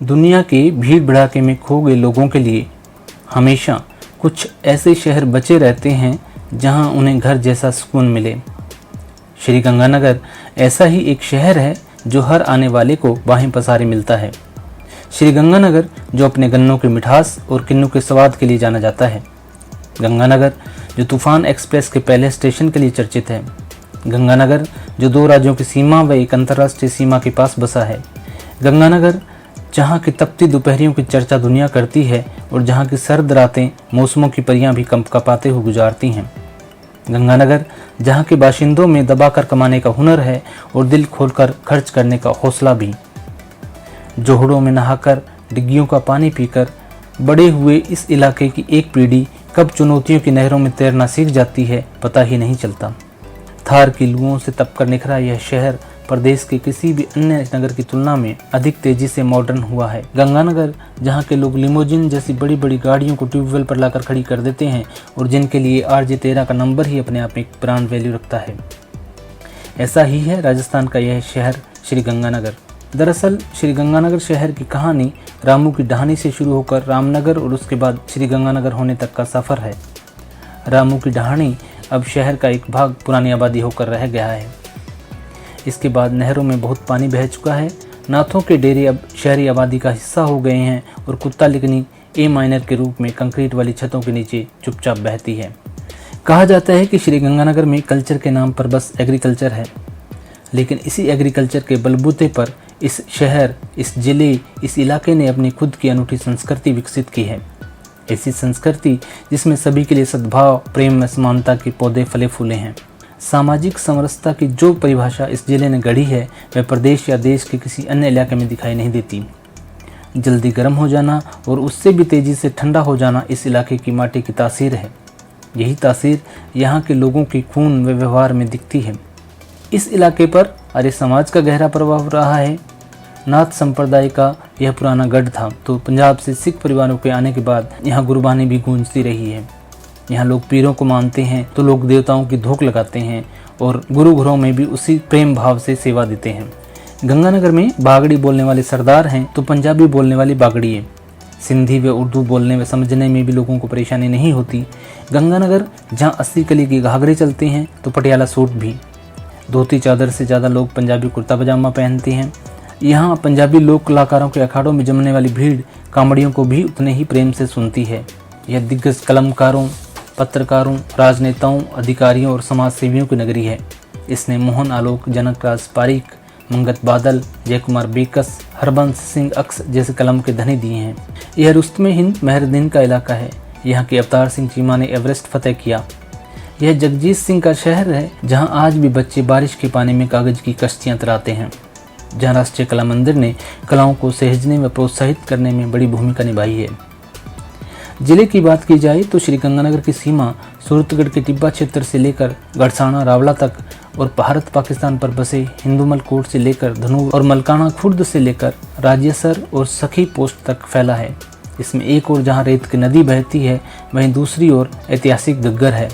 दुनिया के भीड़ भड़ाके में खो गए लोगों के लिए हमेशा कुछ ऐसे शहर बचे रहते हैं जहां उन्हें घर जैसा सुकून मिले। श्री गंगानगर ऐसा ही एक शहर है जो हर आने वाले को बाहें पसारे मिलता है। श्री गंगानगर जो अपने गन्नों की मिठास और किन्नू के स्वाद के लिए जाना जाता है। गंगानगर जो तूफान एक्सप्रेस के पहले स्टेशन के लिए चर्चित है। गंगानगर जो 2 राज्यों की सीमा व एक अंतर्राष्ट्रीय सीमा के पास बसा है। गंगानगर जहाँ की तपती दोपहरियों की चर्चा दुनिया करती है और जहाँ की सर्द रातें मौसमों की परियां भी कँपाते हुए गुजारती हैं। गंगानगर जहाँ के बाशिंदों में दबाकर कमाने का हुनर है और दिल खोलकर खर्च करने का हौसला भी। जोहड़ों में नहाकर डिग्गियों का पानी पीकर बड़े हुए इस इलाके की एक पीढ़ी कब चुनौतियों की नहरों में तैरना सीख जाती है पता ही नहीं चलता। थार की लुओं से तपकर निखरा यह शहर प्रदेश के किसी भी अन्य नगर की तुलना में अधिक तेजी से मॉडर्न हुआ है। गंगानगर जहां के लोग लिमोजिन जैसी बड़ी बड़ी गाड़ियों को ट्यूबवेल पर लाकर खड़ी कर देते हैं और जिनके लिए RJ13 का नंबर ही अपने आप में एक ब्रांड वैल्यू रखता है। ऐसा ही है राजस्थान का यह शहर श्री गंगानगर। दरअसल श्री गंगानगर शहर की कहानी रामू की ढाणी से शुरू होकर रामनगर और उसके बाद श्री गंगानगर होने तक का सफ़र है। रामू की ढाणी अब शहर का एक भाग पुरानी आबादी होकर रह गया है। इसके बाद नहरों में बहुत पानी बह चुका है। नाथों के डेरे अब शहरी आबादी का हिस्सा हो गए हैं और कुत्ता लिकनी ए माइनर के रूप में कंक्रीट वाली छतों के नीचे चुपचाप बहती है। कहा जाता है कि श्री गंगानगर में कल्चर के नाम पर बस एग्रीकल्चर है, लेकिन इसी एग्रीकल्चर के बलबूते पर इस शहर, इस जिले, इस इलाके ने अपनी खुद की अनूठी संस्कृति विकसित की है। ऐसी संस्कृति जिसमें सभी के लिए सद्भाव, प्रेम व समानता के पौधे फले फूले हैं। सामाजिक समरसता की जो परिभाषा इस जिले ने गढ़ी है वह प्रदेश या देश के किसी अन्य इलाके में दिखाई नहीं देती। जल्दी गर्म हो जाना और उससे भी तेज़ी से ठंडा हो जाना इस इलाके की माटी की तासीर है। यही तासीर यहाँ के लोगों के खून व व्यवहार में दिखती है। इस इलाके पर आर्य समाज का गहरा प्रभाव रहा है। नाथ संप्रदाय का यह पुराना गढ़ था, तो पंजाब से सिख परिवारों के आने के बाद यहाँ गुरबानी भी गूंजती रही है। यहाँ लोग पीरों को मानते हैं तो लोग देवताओं की धोख लगाते हैं और गुरु घरों में भी उसी प्रेम भाव से सेवा देते हैं। गंगानगर में बागड़ी बोलने वाले सरदार हैं तो पंजाबी बोलने वाली बागड़ी है। सिंधी व उर्दू बोलने व समझने में भी लोगों को परेशानी नहीं होती। गंगानगर जहाँ 80 कली के घाघरे चलते हैं तो पटियाला सूट भी। धोती चादर से ज़्यादा लोग पंजाबी कुर्ता पजामा पहनते हैं। यहाँ पंजाबी लोक कलाकारों के अखाड़ों में जमने वाली भीड़ कामड़ियों को भी उतने ही प्रेम से सुनती है। यह दिग्गज कलमकारों, पत्रकारों, राजनेताओं, अधिकारियों और समाज सेवियों की नगरी है। इसने मोहन आलोक, जनकराज पारीक, मंगत बादल, जयकुमार बेकस, हरबंस सिंह अक्स जैसे कलम के धनी दिए हैं। यह रुस्तमे हिंद मेहरदीन का इलाका है। यहाँ के अवतार सिंह चीमा ने एवरेस्ट फतेह किया। यह जगजीत सिंह का शहर है जहाँ आज भी बच्चे बारिश के पानी में कागज की कश्तियाँ तैराते हैं। जहाँ राष्ट्रीय कला मंदिर ने कलाओं को सहेजने व प्रोत्साहित करने में बड़ी भूमिका निभाई है। जिले की बात की जाए तो श्री गंगानगर की सीमा सूरतगढ़ के टिब्बा क्षेत्र से लेकर गढ़साना रावला तक और भारत पाकिस्तान पर बसे हिंदूमल कोट से लेकर धनू और मलकाना खुर्द से लेकर राज्यसर और सखी पोस्ट तक फैला है। इसमें एक ओर जहाँ रेत की नदी बहती है वहीं दूसरी ओर ऐतिहासिक गग्गर है।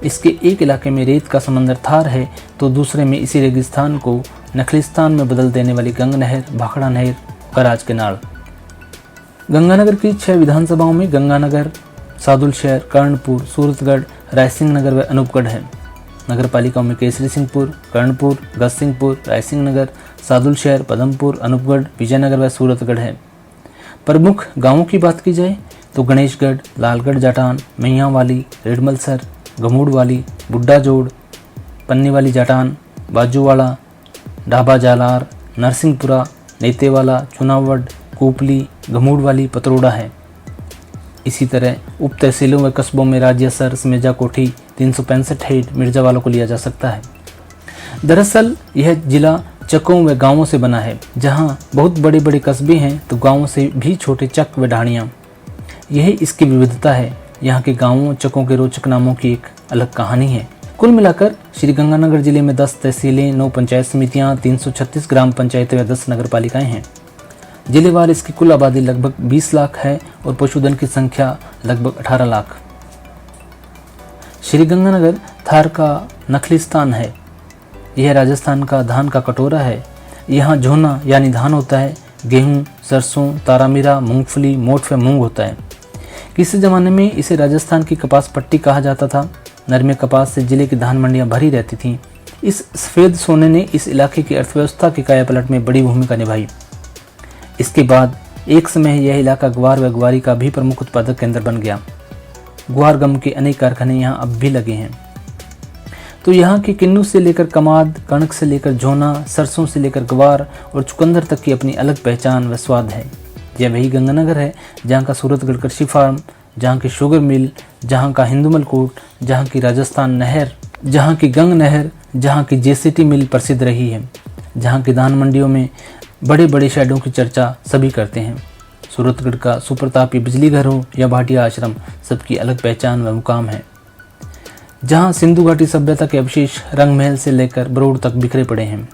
इसके एक इलाके में रेत का समंदर थार है तो दूसरे में इसी रेगिस्तान को नखलिस्तान में बदल देने वाली गंग नहर, भाखड़ा नहर का राजकिनार। गंगानगर की 6 विधानसभाओं में गंगानगर, सादुलशहर, कर्णपुर, सूरतगढ़, रायसिंह नगर व अनूपगढ़ है। नगर पालिकाओं में केसरी सिंहपुर, कर्णपुर, गजसिंहपुर, रायसिंह नगर, सादुलशहर, पदमपुर, अनूपगढ़, विजयनगर व सूरतगढ़ है। प्रमुख गांवों की बात की जाए तो गणेशगढ़, लालगढ़ जाटान, मैयावाली, रेडमलसर, गमूड़वाली, बुड्ढा जोड़, पन्नी वाली जाटान, बाजूवाड़ा, ढाबा जालार, नरसिंहपुरा, नेतेवाला, चुनावड़, कोपली, गमूड़वाली, पतरोड़ा है। इसी तरह उप तहसीलों व कस्बों में राज्यसर, समेजा कोठी, 365 हेड मिर्जावालों को लिया जा सकता है। दरअसल यह जिला चकों व गांवों से बना है। जहाँ बहुत बड़े बड़े कस्बे हैं तो गांवों से भी छोटे चक व ढाणियाँ। यही इसकी विविधता है। यहाँ के गांवों चकों के रोचक नामों की एक अलग कहानी है। कुल मिलाकर श्री गंगानगर जिले में 10 तहसीलें, 9 पंचायत समितियाँ, 336 ग्राम पंचायतें व 10 नगर पालिकाएँ हैं। जिलेवार इसकी कुल आबादी लगभग 20 लाख है और पशुधन की संख्या लगभग 18 लाख। श्री गंगानगर थार का नखलिस्तान है। यह राजस्थान का धान का कटोरा है। यहाँ झोना यानी धान होता है, गेहूं, सरसों, तारामीरा, मूंगफली, मोठ व मूंग होता है। किसी ज़माने में इसे राजस्थान की कपास पट्टी कहा जाता था। नरमे कपास से जिले की धान मंडियां भरी रहती थीं। इस सफ़ेद सोने ने इस इलाके की अर्थव्यवस्था के कायापलट में बड़ी भूमिका निभाई। इसके बाद एक समय यह इलाका ग्वार व ग्वारी का भी प्रमुख उत्पादक केंद्र बन गया। ग्वार गम के अनेक कारखाने यहाँ अब भी लगे हैं। तो यहाँ की किन्नू से लेकर कमाद, कणक से लेकर झोना, सरसों से लेकर ग्वार और चुकंदर तक की अपनी अलग पहचान व स्वाद है। यह वही गंगानगर है जहाँ का सूरतगढ़ कृषि फार्म, जहाँ की शुगर मिल, जहाँ का हिंदुमल कोट, जहाँ की राजस्थान नहर, जहाँ की गंग नहर, जहाँ की जेसीटी मिल प्रसिद्ध रही है, जहाँ की धान मंडियों में बड़े बड़े शेडों की चर्चा सभी करते हैं। सूरतगढ़ का सुप्रतापी बिजली घर हो या भाटिया आश्रम, सबकी अलग पहचान व मुकाम है। जहाँ सिंधु घाटी सभ्यता के अवशेष रंग महल से लेकर बरोड़ तक बिखरे पड़े हैं।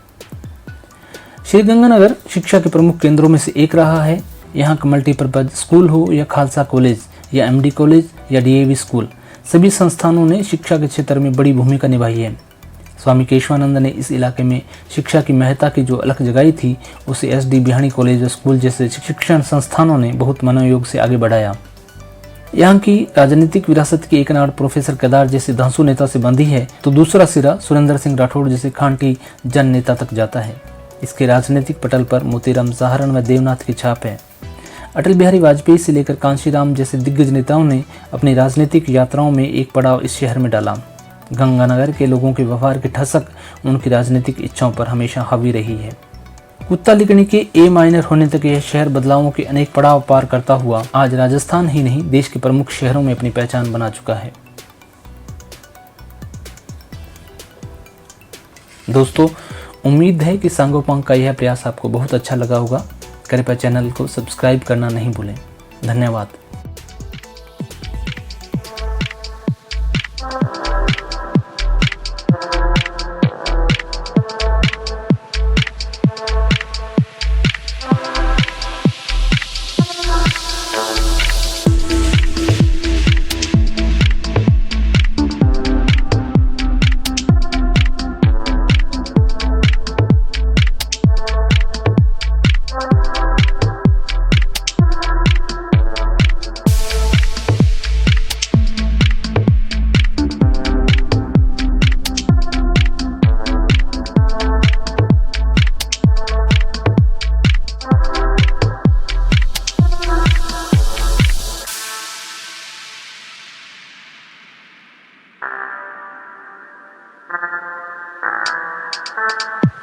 श्रीगंगानगर शिक्षा के प्रमुख केंद्रों में से एक रहा है। यहाँ का मल्टीपर्पज स्कूल हो या खालसा कॉलेज या एमडी कॉलेज या डीएवी स्कूल, सभी संस्थानों ने शिक्षा के क्षेत्र में बड़ी भूमिका निभाई है। स्वामी केशवानंद ने इस इलाके में शिक्षा की महत्ता की जो अलख जगाई थी, उसे एसडी बिहाणी कॉलेज व स्कूल जैसे शिक्षण संस्थानों ने बहुत मनोयोग से आगे बढ़ाया। यहाँ की राजनीतिक विरासत की एक नाड़ प्रोफेसर केदार जैसे धांसू नेता से बंधी है, तो दूसरा सिरा सुरेंद्र सिंह राठौड़ जैसे खांटी जन नेता तक जाता है। इसके राजनीतिक पटल पर मोतीराम सहारण व देवनाथ की छाप है। अटल बिहारी वाजपेयी से लेकर कांशीराम जैसे दिग्गज नेताओं ने अपनी राजनीतिक यात्राओं में एक पड़ाव इस शहर में डाला। गंगानगर के लोगों के व्यवहार की ठसक उनकी राजनीतिक इच्छाओं पर हमेशा हावी रही है। कुत्ता लिखने के ए माइनर होने तक यह शहर बदलावों के अनेक पड़ाव पार करता हुआ आज राजस्थान ही नहीं देश के प्रमुख शहरों में अपनी पहचान बना चुका है। दोस्तों, उम्मीद है कि सांगोपांग का यह प्रयास आपको बहुत अच्छा लगा होगा। कृपया चैनल को सब्सक्राइब करना नहीं भूलें। धन्यवाद। Thank you.